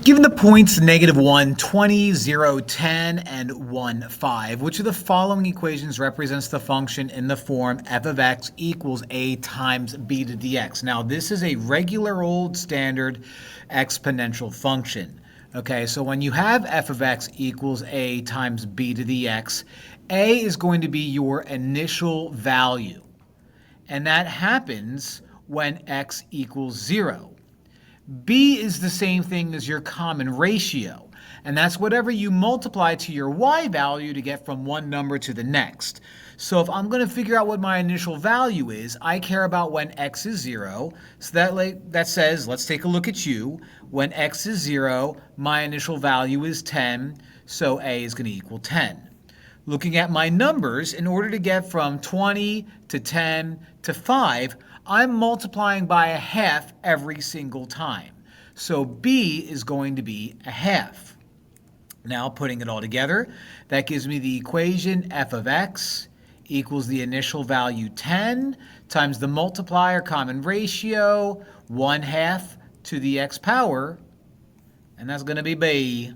Given the points -1, 20, 0, 10, and 1, 5, which of the following equations represents the function in the form f of x equals a times b to the dx? Now, this is a regular old standard exponential function. Okay, so when you have f of x equals a times b to the x, a is going to be your initial value. And that happens when x equals 0. B is the same thing as your common ratio, and that's whatever you multiply to your y value to get from one number to the next. So if I'm going to figure out what my initial value is, I care about when x is 0. So that says, let's take a look at you. When x is 0, my initial value is 10, so a is going to equal 10. Looking at my numbers, in order to get from 20 to 10 to 5, I'm multiplying by a half every single time. So b is going to be a half. Now, putting it all together, that gives me the equation f of x equals the initial value 10 times the multiplier common ratio 1/2 to the x power, and that's going to be b.